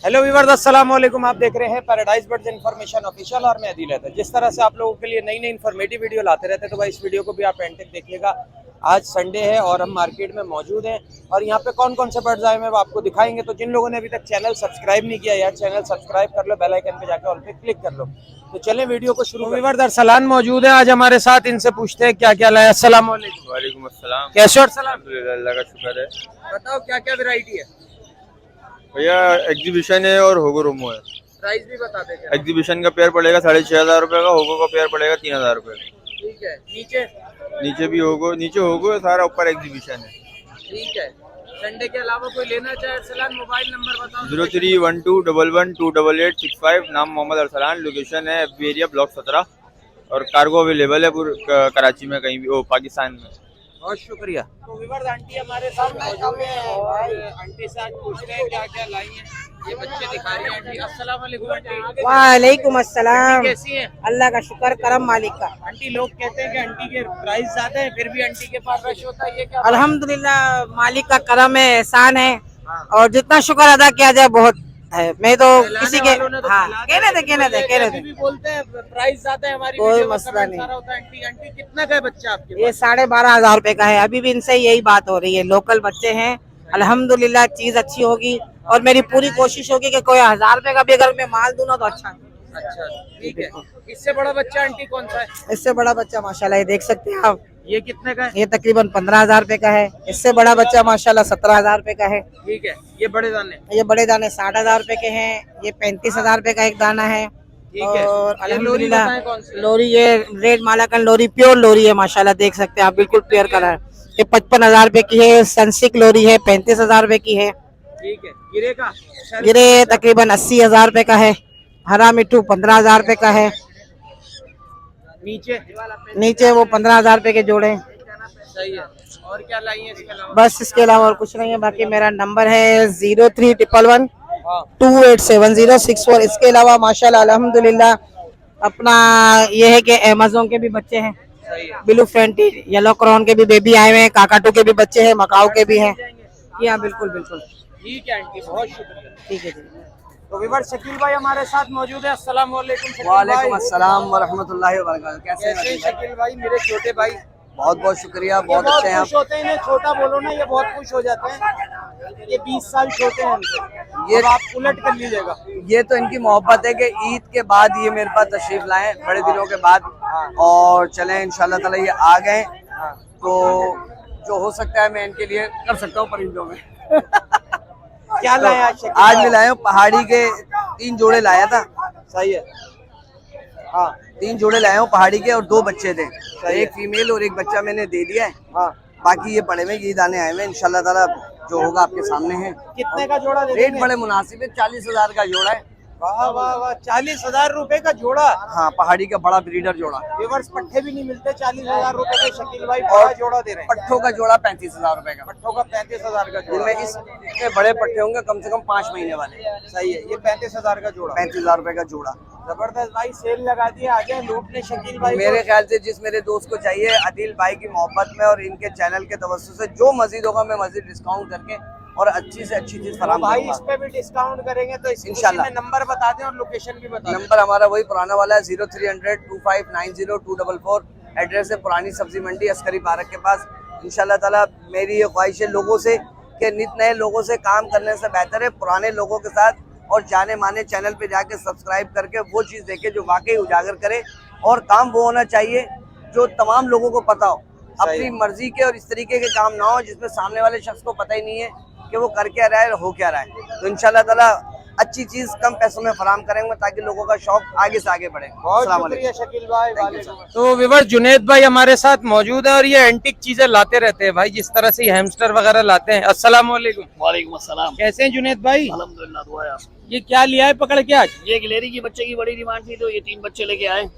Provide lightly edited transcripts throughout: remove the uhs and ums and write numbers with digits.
Hello viewers, अस्सलाम वालेकुम। आप देख रहे हैं पैराडाइज बर्ड्स इन्फॉर्मेशन ऑफिशियल और मैं आदिल है। जिस तरह से आप लोगों के लिए नई नई इन्फॉर्मेटिव वीडियो लाते रहते हैं, तो भाई इस वीडियो को भी आप एंड तक देखिएगा। आज संडे है और हम मार्केट में मौजूद हैं और यहाँ पे कौन कौन से बर्ड्स आए हैं वो आपको दिखाएंगे। तो जिन लोगों ने अभी तक चैनल सब्सक्राइब नहीं किया यार, चैनल सब्सक्राइब कर लो, बेल आइकन पे जाकर ऑल पे क्लिक कर लो। तो चलें वीडियो को शुरू। व्यूअर्स अरसलान मौजूद है आज हमारे साथ, इनसे पूछते हैं क्या क्या लाया। अस्सलाम वालेकुम। वालेकुम अस्सलाम। कैसे हो अरसलान? अल्लाह का शुक्र है। बताओ क्या क्या वैरायटी है। भैया एग्जीबिशन है और होगो रोमो है। प्राइस भी बता दें। एग्जीबिशन का पेयर पड़ेगा 6500 रुपये का, होगो का पेयर पड़ेगा 3000 रुपये का। ठीक है। नीचे नीचे भी होगो, नीचे होगो है सारा, ऊपर एग्जीबिशन है। ठीक है। संडे के अलावा कोई लेना चाहे अरसलान, मोबाइल नंबर बताओ। 0312112885। नाम मोहम्मद अरसलान, लोकेशन है FB एरिया ब्लॉक 17 और कार्गो अवेलेबल है पूरे कराची में, कहीं भी, वो पाकिस्तान में। बहुत शुक्रिया। तो व्यूअर्स आंटी हमारे साथ मौजूद हैं और आंटी से आज पूछ रहे हैं क्या क्या लाई हैं। ये बच्चे दिखा रही हैं आंटी। अस्सलाम वालेकुम आंटी। वालेकुम अस्सलाम। कैसी हैं? अल्लाह का शुक्र, करम मालिक का। आंटी लोग कहते हैं कि आंटी के प्राइस ज्यादा है, फिर भी आंटी के पास रश होता है, ये क्या? अल्हम्दुलिल्लाह मालिक का करम है, एहसान है और जितना शुक्र अदा किया जाए बहुत है। मैं तो किसी के कहने दे भी बोलते हैं प्राइस ज्यादा है हमारी, कोई वीडियो में मसला कमेंट नहीं। सारा होता है। आंटी आंटी कितना का है बच्चा आपके ये पास? 12,500 रुपए का है। अभी भी इनसे यही बात हो रही है, लोकल बच्चे हैं। अल्हम्दुलिल्लाह चीज अच्छी होगी और मेरी पूरी कोशिश होगी कि कोई 1000 रुपए का भी अगर मैं माल दूं ना तो अच्छा। अच्छा ठीक है। इससे बड़ा बच्चा आंटी कौन सा है? इससे बड़ा बच्चा माशाल्लाह ये देख सकते हैं आप, ये कितने का है? ये तकरीबन 15,000 रुपए का है। इससे बड़ा बच्चा माशाल्लाह 17,000 रुपए का है। ठीक है। ये बड़े दाने? ये बड़े दाने 60,000 रुपए के हैं। ये 35,000 रुपए का एक दाना है। ठीक है। और ये लोरी अल्हम्दुलिल्लाह बताएं कौन सी है? लोरी, ये रेड मालाकन लोरी, प्योर लोरी है माशाल्लाह, देख सकते हैं आप, बिल्कुल प्योर कलर है। ये 55,000 रुपए की है। सनसिक लोरी है, 35,000 रुपए की है। ठीक है। गिरे का? गिरे तकरीबन 80,000 रुपए का है। हरा मिट्टू 15,000 रुपए का है। नीचे? नीचे वो 15,000 रुपए के जोड़े हैं। सही है। और क्या लाई है इसके अलावा? बस इसके अलावा और कुछ नहीं है। बाकी मेरा नंबर है 0311 हाँ। 287064। इसके अलावा माशाल्लाह अल्हम्दुलिल्लाह अपना ये है कि अमेज़न के भी बच्चे हैं, सही है। ब्लू फेंटी, येलो क्राउन के भी बेबी आए हुए हैं, काकाटू के भी बच्चे हैं, मकाऊ के भी हैं। जी हाँ, बिल्कुल बिल्कुल। ठीक है आंटी, बहुत शुक्रिया। ठीक है जी। तो विवर शकील भाई हमारे साथ मौजूद है। अस्सलाम वालेकुम शकील भाई। वालेकुम अस्सलाम वरहमतुल्लाहि वबरकातुहू। कैसे हैं शकील भाई? मेरे छोटे भाई बहुत बहुत शुक्रिया, ये बहुत अच्छे हैं खुश आप। होते हैं। इन्हें छोटा बोलो ना, ये बहुत खुश हो जाते हैं। ये 20 साल छोटे हैं हमसे। ये अब आप उलट कर लीजिएगा। ये तो इनकी मोहब्बत है कि ईद के बाद ये मेरे पास तशरीफ लाए बड़े दिनों के बाद, और चलें इंशाल्लाह ताला ये आ गए तो जो हो सकता है मैं इनके लिए कर सकता हूँ परिंदों में। क्या लाया आज शकील आज भाई? मैं लाया हूँ पहाड़ी के 3 जोड़े लाया था। सही है। हाँ 3 जोड़े लाया हूँ पहाड़ी के और 2 बच्चे थे, एक फीमेल और एक बच्चा मैंने दे दिया है। हाँ। बाकी ये पड़े हुए, ये दाने आए हुए इंशाल्लाह ताला, जो होगा आपके सामने है। कितने का जोड़ा दे रेट देंगे? बड़े मुनासिब है, 40,000 का जोड़ा है। वाह वाह वाह, 40,000 रुपए का जोड़ा। हाँ, पहाड़ी का बड़ा ब्रीडर जोड़ा। विवर्स पट्टे भी नहीं मिलते 40,000 रुपए के। शकील भाई बड़ा जोड़ा दे रहे हैं। पट्ठों का जोड़ा 35,000 रुपए का। पट्टों का 35,000 का जोड़ा। जिनमें इसके बड़े पट्टे होंगे कम से कम 5 महीने वाले। सही है। ये 35,000 का जोड़ा। 35,000 रुपए का जोड़ा। जबरदस्त भाई, सेल लगा दिया, आ जाए लूटने शकील भाई। मेरे ख्याल से जिस मेरे दोस्त को चाहिए आदिल भाई की मोहब्बत में और इनके चैनल के तवज्जो से जो मजीद होगा मैं मजीद डिस्काउंट करके और अच्छी से अच्छी चीज फराहम भाई करूंगा। इस पे भी डिस्काउंट करेंगे तो इंशाल्लाह। नंबर बता दें और लोकेशन भी बता दें। नंबर हमारा वही पुराना वाला है 03002590 एड्रेस है पुरानी सब्जी मंडी अस्करी पार्क के पास। इंशाल्लाह ताला मेरी ये ख्वाहिश है लोगों से कि नित नए लोगों से काम करने से बेहतर है पुराने लोगों के साथ और जाने माने चैनल पे जाके सब्सक्राइब करके वो चीज़ देखे जो वाकई उजागर करे। और काम वो होना चाहिए जो तमाम लोगों को पता हो, अपनी मर्जी के और इस तरीके के काम ना हो जिसमें सामने वाले शख्स को पता ही नहीं है कि वो कर क्या रहा है, हो क्या रहा है। तो इंशाल्लाह ताला अच्छी चीज कम पैसों में फराम करेंगे ताकि लोगों का शौक आगे से आगे बढ़े। बहुत शुक्रिया शकील भाई। Thank you, तो विवर जुनेद भाई हमारे साथ मौजूद है और ये एंटिक चीजें लाते रहते हैं भाई, जिस तरह से हैमस्टर वगैरह लाते हैं। अस्सलाम वालेकुम। वालेकुम अस्सलाम। कैसे हैं जुनेद भाई? अल्हम्दुलिल्लाह, दुआ है आपकी। ये क्या लिया है पकड़ के आज? ये गिलेरी की बच्चे की बड़ी डिमांड थी तो ये 3 बच्चे लेके आए।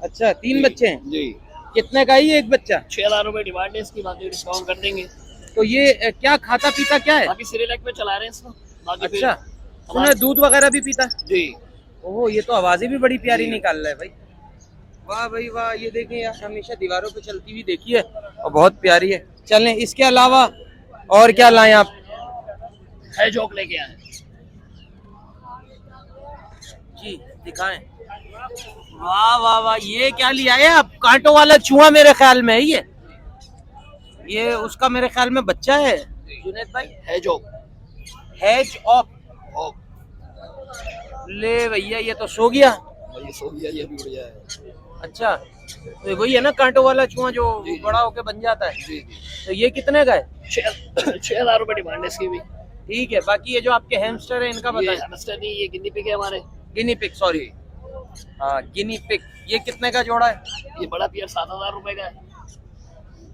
अच्छा 3 बच्चे हैं। जी, कितने का ही एक बच्चा? 6,000 रुपए डिमांड है इसकी, बाकी डिस्काउंट कर देंगे। तो ये क्या खाता पीता क्या है? बाकी सिरेलैक पे चला रहे हैं इसको। बाकी फिर अच्छा, सुना दूध वगैरह भी पीता है? जी, ओह ये तो आवाजें भी बड़ी प्यारी निकाल रहा है भाई। वाह भाई वाह, ये देखें यार, हमेशा दीवारों पे चलती हुई देखी है और बहुत प्यारी है। चलें इसके अलावा और क्या लाएं आप? है जोक लेके आए। जी दिखाएं। वाह वाह वाह, ये क्या लिया है आप? कांटों वाला चूहा मेरे ख्याल में है ये उसका मेरे ख्याल में बच्चा है जुनैद भाई। हैज ऑफ ले भैया, ये तो सो गया। ये भी बढ़िया है। अच्छा, तो वही है ना कांटों वाला चूहा जो बड़ा होके बन जाता है। तो ये कितने का है? 6,000 रुपए डिमांड है इसकी भी। ठीक है, बाकी ये जो आपके हैमस्टर है इनका ये बताएं। हैमस्टर नहीं, ये गिनी पिग है हमारे। गिनी पिग, सॉरी, हाँ गिनी पिग। ये कितने का जोड़ा है? ये बड़ा पेयर 7,000 रुपए का है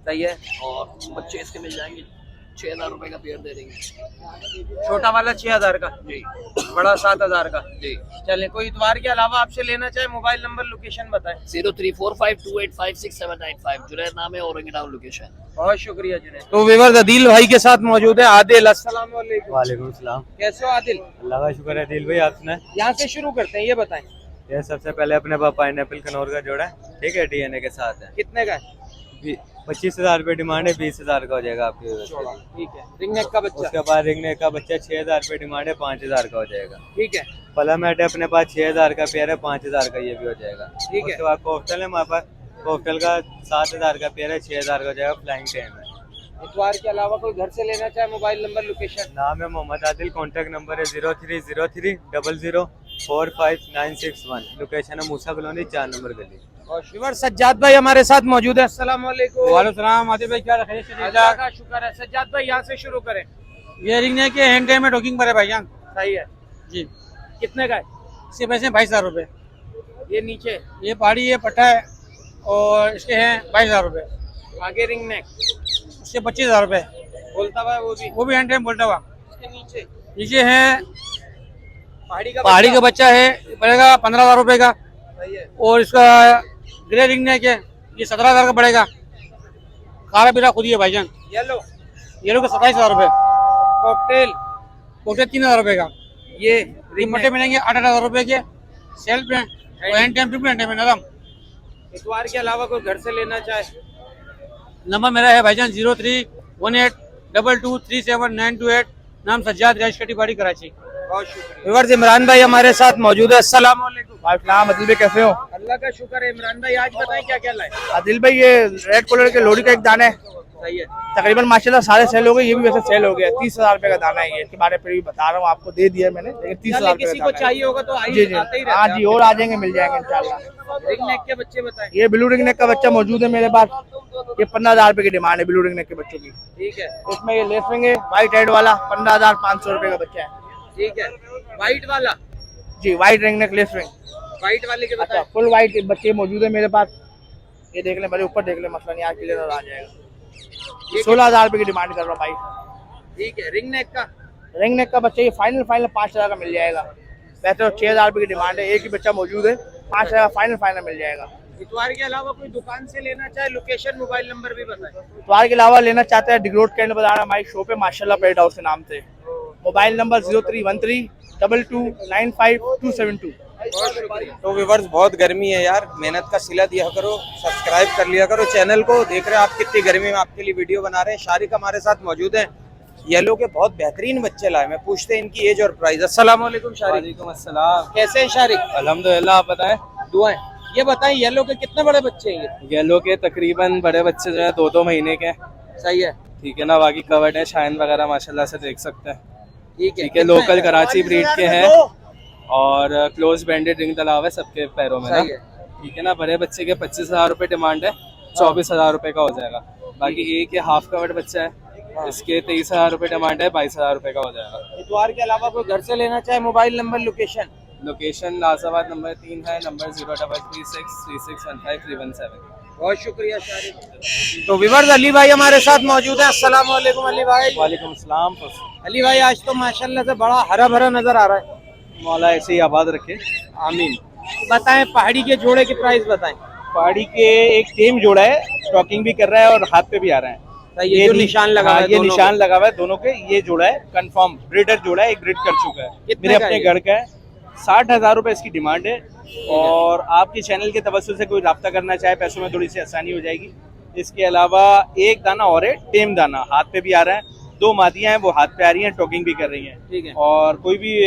सही है। और बच्चे इसके मिल जाएंगे 6,000 रुपए का पेयर दे देंगे। छोटा वाला 6,000 का, जी बड़ा 7,000 का। जी। चलें, कोई इतवार के अलावा आपसे लेना चाहे मोबाइल नंबर लोकेशन बताएं। 0345285695 जुनैद नाम है और टाउन लोकेशन। बहुत शुक्रिया जुनैद। तो विवर्स अदील भाई के साथ मौजूद है आदिल। अस्सलाम वालेकुम। वालेकुम सलाम। कैसे हो आदिल? अल्लाह का शुक्र है दिल भाई, आप सुनाए। यहाँ से शुरू करते हैं, ये बताएं ये सबसे पहले अपने पास पाइनएप्पल कनौर का जोड़ा है, ठीक है, डीएनए के साथ है। कितने का है? 25,000 रुपये डिमांड है, 20,000 का हो जाएगा आपके। ठीक है। रिंग नेक का बच्चा? उसके बाद रिंगने का बच्चा 6,000 रुपये डिमांड है, 5,000 का हो जाएगा। ठीक है। पलामेट है अपने पास 6,000 का पेयर है, 5,000 का ये भी हो जाएगा। ठीक है। उसके बाद कोफ्टल है हमारे पास, कोफ्टल का 7,000 का पेयर है, 6,000 का हो जाएगा, फ्लाइंग टेम है। इतवार के अलावा कोई घर से लेना चाहे मोबाइल नंबर लोकेशन? नाम है मोहम्मद आदिल, कॉन्टैक्ट नंबर है 0303004591। लोकेशन है मूसा कॉलोनी 4 नंबर गली। और शिवर सज्जाद भाई हमारे साथ मौजूद है। अस्सलाम वालेकुम। वालेकुम सलाम। आदिल भाई क्या रखे? अल्लाह का शुक्र है। सज्जाद भाई यहाँ से शुरू करें। ये रिंग ने के हैंड टाइम में टॉकिंग पर है भाईजान सही है जी। कितने का है? इसके पैसे 22,000 रुपये। ये नीचे ये पहाड़ी ये पट्टा है और इसके हैं 22,000 रुपये। आगे रिंग नेक उसके 25,000 रुपये। बोलता हुआ वो भी हैंड टाइम बोलता हुआ। उसके नीचे नीचे है पहाड़ी का बच्चा है, पड़ेगा 15,000 रुपये का। सही है। और इसका ग्रे रिंग नेक है, ये 17,000 का पड़ेगा। खारा पीरा खुद ही है भाईजान। येलो ये लोग 27,000 रुपये। कॉकटेल कोटे 3,000 रुपये का। ये रिमोटे मिलेंगे 8,000 रुपये के। सेल्फ है और hand time triple hand time है नरम। इतवार के अलावा कोई घर से लेना चाहे? नंबर मेरा है भाईजान 031822379228। नाम सज्जाद, रईस कटी बाड़ी कराची। बहुत शुक्रिया। विवर्स इमरान भाई हमारे साथ मौजूद है। अस्सलाम वालेकुम। वालेकुम आदिल भाई, कैसे हो? अल्लाह का शुक्र है। इमरान भाई आज बताएं क्या क्या लाए? आदिल भाई ये रेड कलर के लोडी का एक दाना है, सही है। तकरीबन माशाल्लाह सारे सेल हो गए। ये भी वैसे सेल हो गया। 30,000 रुपए का दाना है, ये इसके बारे में भी बता रहा हूँ आपको, दे दिया मैंने, लेकिन 30,000 किसी को चाहिए होगा तो जी आते जी, ही हाँ रहते जी, और आ जाएंगे, मिल जाएंगे इंशाल्लाह। रिंग नेक के बच्चे बताएं। ये ब्लू रिंग नेक का बच्चा मौजूद है मेरे पास। ये 15,000 रुपए की डिमांड है ब्लू रिंग नेक के बच्चों की। ठीक है। इसमें ये लेस रिंग है व्हाइट हेड वाला, 15,500 रुपए का बच्चा है। ठीक है। व्हाइट वाला? जी, white ring necklace ring. White वाले के अच्छा, बताएं। फुल व्हाइट बच्चे मौजूद है मेरे पास। ये देख ले, मेरे ऊपर देख ले, मसला नहीं, आज क्लियर आ जाएगा। 16,000 रुपए की डिमांड कर रहा हूँ भाई। ठीक है। रिंग नेक का? रिंग नेक का बच्चा ये फाइनल 5,000 का मिल जाएगा। वैसे तो 6,000 रुपए की डिमांड है, एक ही बच्चा मौजूद है, 5,000 फाइनल मिल जाएगा। इतवार के अलावा कोई दुकान से लेना चाहे लोकेशन मोबाइल नंबर भी बताएं। इतवार के अलावा लेना चाहते हैं डिग्रोड कैंड बाजार हमारी शॉप है माशाल्लाह पेट हाउस के नाम से। Mobile number 031322952272। तो व्यूअर्स बहुत गर्मी है यार, मेहनत का सिला दिया करो, सब्सक्राइब कर लिया करो चैनल को। देख रहे हैं आप कितनी गर्मी में आपके लिए वीडियो बना रहे हैं। शारिक हमारे साथ मौजूद हैं। येलो के बहुत बेहतरीन बच्चे लाए, मैं पूछते हैं इनकी एज और प्राइस। अस्सलाम वालेकुम शारिक। वालेकुम अस्सलाम। कैसे हैं शारिक? अल्हम्दुलिल्लाह, आप बताएं। दुआएं। ये बताएं येलो के कितने बड़े बच्चे हैं ये? येलो के तकरीबन बड़े बच्चे जो है 2-2 महीने के। सही है। ठीक है ना, बाकी कवर्ड है, शाइन वगैरह माशाल्लाह से देख सकते हैं। ठीक है। ठीक है, लोकल कराची ब्रीड के हैं और क्लोज बैंडेड रिंग डला हुआ है सबके पैरों में ना। सही है। ठीक है ना, बड़े बच्चे के 25,000 रुपये डिमांड है, 24,000 रुपये का हो जाएगा। बाकी एक ये हाफ कवर्ड बच्चा है, इसके 23,000 रुपये डिमांड है, 22,000 रुपये का हो जाएगा। इतवार के अलावा कोई घर से लेना चाहे mobile number location? Location Nazimabad number 3 है, नंबर 03363615 बहुत शुक्रिया शारिक। तो विवर्स अली भाई हमारे साथ मौजूद है। अस्सलाम वालेकुम अली भाई। वालेकुम सलाम। अली भाई आज तो माशाल्लाह से बड़ा हरा भरा नजर आ रहा है। मौला ऐसे ही आबाद रखे, आमीन। बताएं पहाड़ी के जोड़े की प्राइस बताएं। पहाड़ी के एक टेम जोड़ा है, स्टॉकिंग भी कर रहा है और हाथ पे भी आ रहा है। ये जो निशान लगा हुआ है, ये निशान लगा हुआ है दोनों के। ये जोड़ा है कंफर्म ब्रीडर जोड़ा है, एक ब्रीड कर चुका है, मेरे अपने घर का है। 60,000 रुपए इसकी डिमांड है। और आपके चैनल के तवज्जुह से कोई रब्ता करना चाहे, पैसों में थोड़ी सी आसानी हो जाएगी। इसके अलावा एक दाना और है, टेम दाना, हाथ पे भी आ रहा है, 2 मादियां हैं, वो हाथ पे आ रही हैं, टॉकिंग भी कर रही हैं। ठीक है। और कोई भी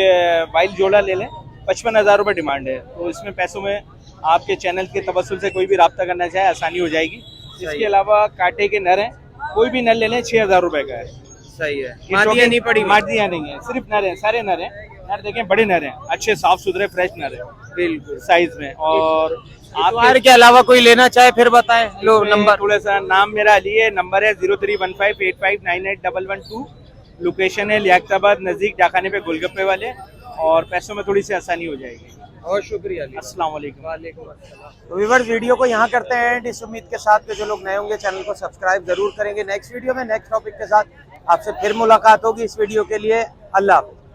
वाइल्ड जोड़ा ले लें, 55,000 रुपये डिमांड है। तो इसमें पैसों में आपके चैनल के तवस्सुल से कोई भी रब्ता करना चाहे आसानी हो जाएगी। इसके अलावा कांटे के नर हैं, कोई भी नर ले लें, 6,000 रुपये का है। सही है, ये मादियां टोकन- नहीं पड़ी हुई। मादियां नहीं है, सिर्फ नर हैं, सारे नर हैं। नर देखें, बड़े नर हैं, अच्छे साफ सुथरे फ्रेश नर हैं बिल्कुल। साइज में। और इतवार के अलावा कोई लेना चाहे फिर बताएं। लो नंबर। थोड़ा सा नाम मेरा अली है, नंबर है 031585981112। लोकेशन है लियाकताबाद, नजदीक डाखाने पे गोलगप्पे वाले। और पैसों में थोड़ी सी आसानी हो जाएगी। बहुत शुक्रिया। अस्सलाम वालेकुम। तो व्यूअर्स, वीडियो को यहाँ करते हैं एंड इस उम्मीद के साथ कि जो लोग नए होंगे चैनल को सब्सक्राइब जरूर करेंगे। नेक्स्ट वीडियो में नेक्स्ट टॉपिक के साथ आपसे फिर मुलाकात होगी। इस वीडियो के लिए अल्लाह हाफ़िज़।